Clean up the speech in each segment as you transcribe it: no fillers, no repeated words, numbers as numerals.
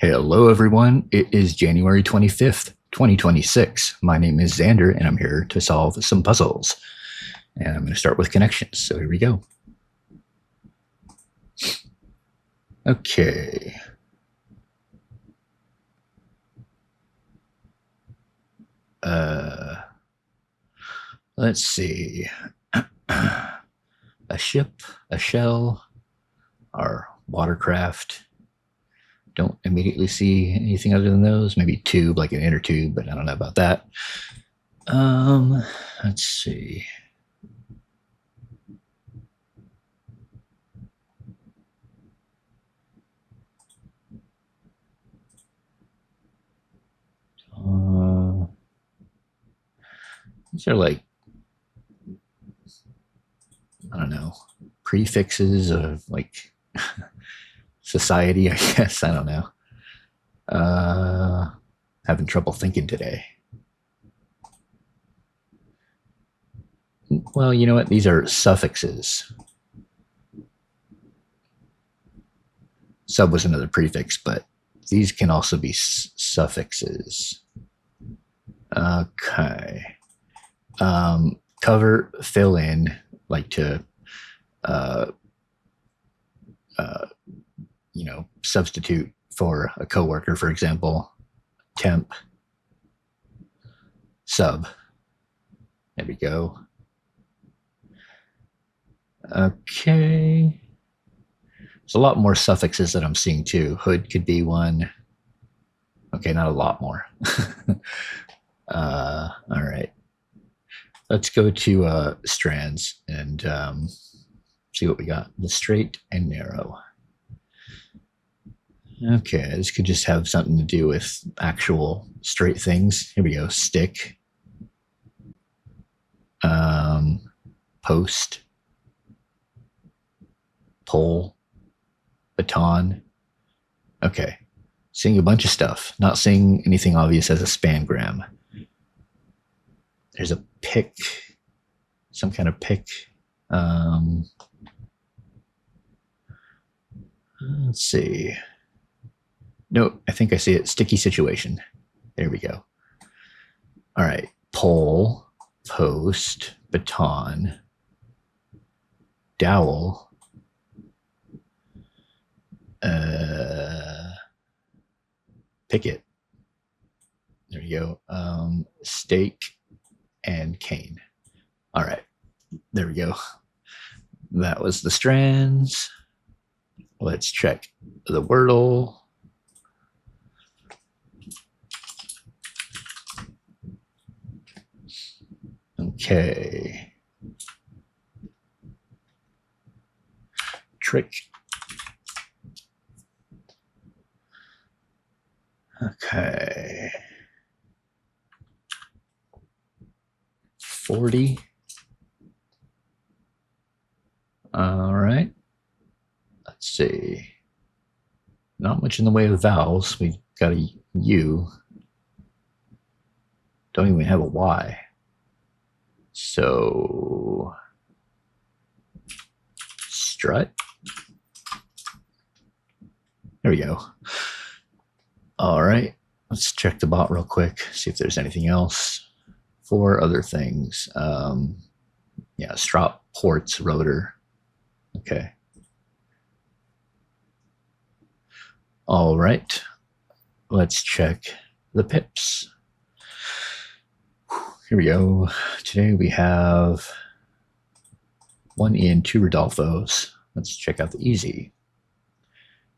Hello, everyone. It is January 25th, 2026. My name is Xander, and I'm here to solve some puzzles. And I'm going to start with connections. So here we go. Okay. Let's see. A ship, a shell, our watercraft. Don't immediately see anything other than those. Maybe tube, like an inner tube, but I don't know about that. Let's see. These are like, I don't know, prefixes of like society, I guess. I don't know. Having trouble thinking today. Well, you know what? These are suffixes. Sub was another prefix, but these can also be suffixes. Okay. Cover, fill in, like to, substitute for a coworker, for example. Temp, sub. There we go. Okay. There's a lot more suffixes that I'm seeing too. Hood could be one. Okay, not a lot more. All right. Let's go to strands and see what we got. The straight and narrow. Okay, this could just have something to do with actual straight things. Here we go. Stick. Post. Pole. Baton. Okay. Seeing a bunch of stuff. Not seeing anything obvious as a spangram. There's a pick. Some kind of pick. Let's see. No, I think I see it. Sticky situation. There we go. All right. Pole, post, baton, dowel, picket. There you go. Stake and cane. All right. There we go. That was the strands. Let's check the Wordle. Okay. Trick. Okay. 40. All right. Let's see. Not much in the way of vowels. We've got a U. Don't even have a Y. So, strut. There we go. All right. Let's check the bot real quick, see if there's anything else. 4 other things. Yeah, strop, ports, rotor. Okay. All right. Let's check the pips. Here we go. Today we have 1 in, 2 Rodolfos. Let's check out the easy.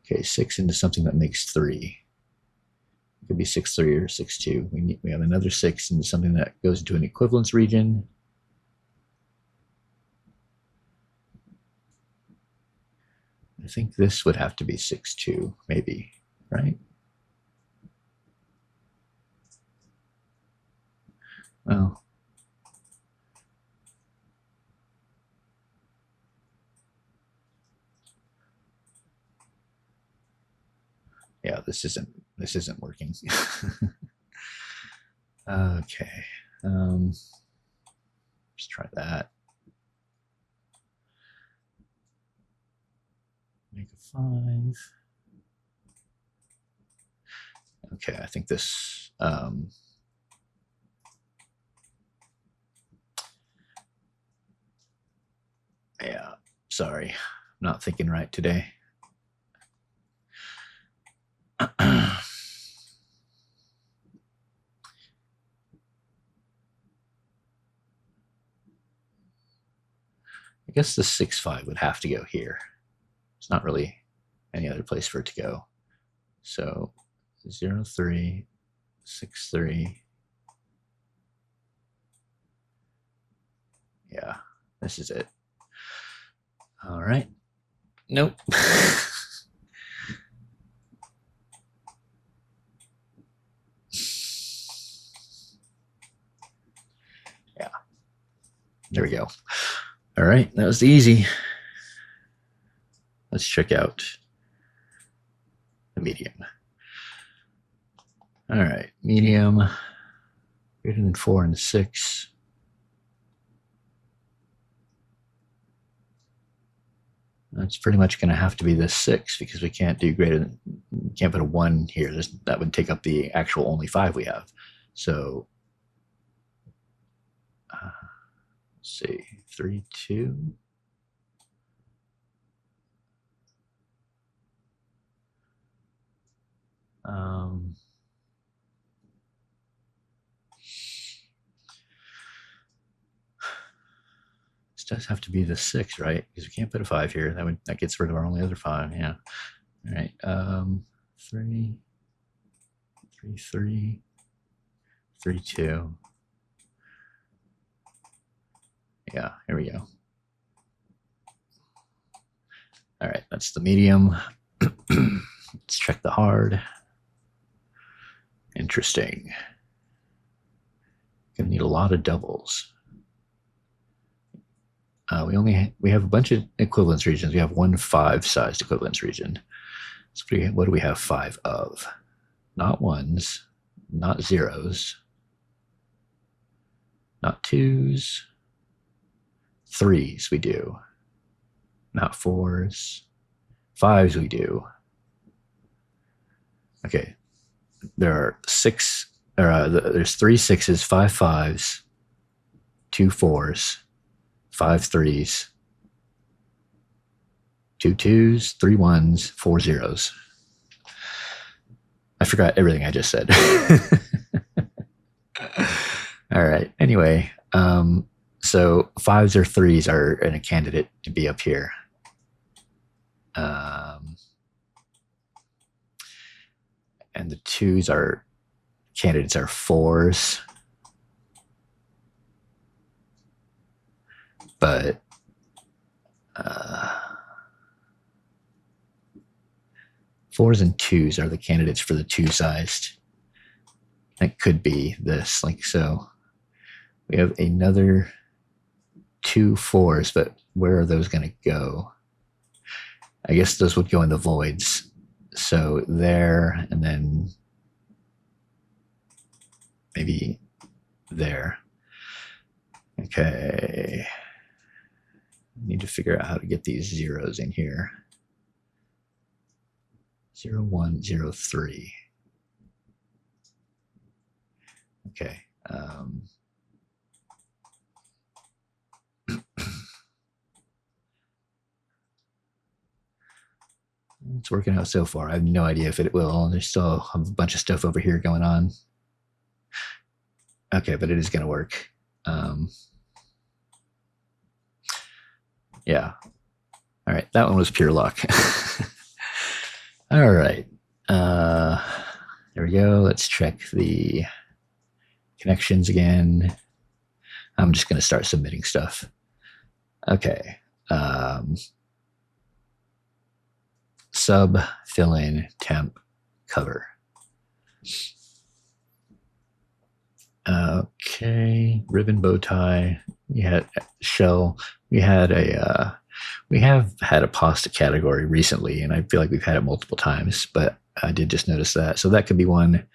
Okay, 6 into something that makes 3. It could be 6-3 or 6-2. We have another 6 into something that goes into an equivalence region. I think this would have to be 6-2, maybe, right? Well, yeah, this isn't working. Okay, let's try that. Make a 5. Okay, I think this, yeah, sorry, I'm not thinking right today. I guess the 6-5 would have to go here. It's not really any other place for it to go. So 0, 3, 6, 3. Yeah, this is it. All right. Nope. Yeah. There we go. All right, that was easy. Let's check out the medium. All right, medium, greater than 4 and 6. That's pretty much going to have to be this 6 because we can't do greater than, we can't put a 1 here. That would take up the actual only 5 we have. So, let's see, 3, 2. This does have to be the 6, right? Because we can't put a 5 here. That gets rid of our only other 5. Yeah. All right. 3, 3, 3, 3, 2. Yeah, here we go. All right, that's the medium. Let's check the hard. Interesting. Gonna need a lot of doubles. We have a bunch of equivalence regions. We have one 5-sized equivalence region. So what do we have 5 of? Not 1s, not 0s, not 2s, 3s we do. Not 4s, 5s we do. Okay, there are 6. There's 3 6s, 5 5s, 2 4s, 5 3s, 2 2s, 3 1s, 4 0s. I forgot everything I just said. All right. Anyway, so 5s or 3s are in a candidate to be up here. And the 2s are candidates are 4s. But 4s and 2s are the candidates for the 2-sized. That could be this, like so. We have another 2 4s, but where are those going to go? I guess those would go in the voids. So there, and then maybe there. Okay. Need to figure out how to get these zeros in here. 0 1 0 3. Okay. It's working out so far. I have no idea if it will. There's still a bunch of stuff over here going on. Okay, but it is going to work. Yeah. All right, that one was pure luck. All right. There we go. Let's check the connections again. I'm just going to start submitting stuff. Okay. Sub, fill in, temp, cover. Okay, ribbon, bow tie. We had shell. We have had a pasta category recently, and I feel like we've had it multiple times, but I did just notice that. So that could be one.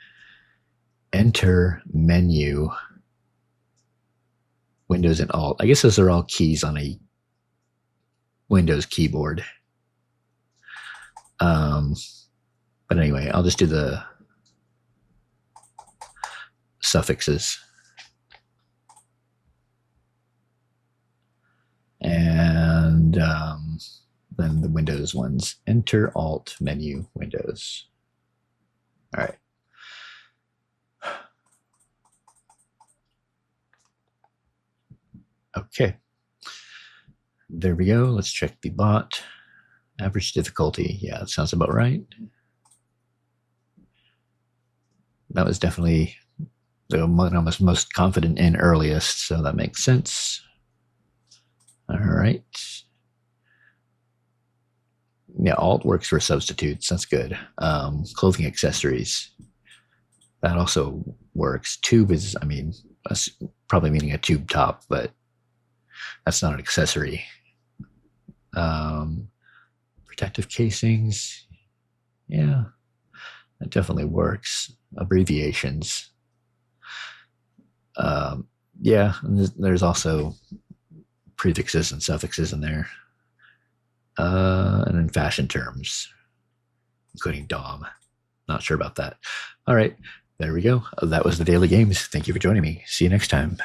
Enter menu, Windows and Alt. I guess those are all keys on a Windows keyboard. But anyway, I'll just do the suffixes. And then the Windows ones, Enter, Alt, Menu, Windows. All right. Okay. There we go. Let's check the bot. Average difficulty. Yeah, that sounds about right. That was definitely the one I was most confident in earliest, so that makes sense. All right. Yeah, Alt works for substitutes. That's good. Clothing accessories. That also works. Tube is, I mean, probably meaning a tube top, but that's not an accessory. Protective casings. Yeah, that definitely works. Abbreviations. Yeah, and there's also prefixes and suffixes in there. And then fashion terms, including Dom. Not sure about that. All right, there we go. That was the Daily Games. Thank you for joining me. See you next time.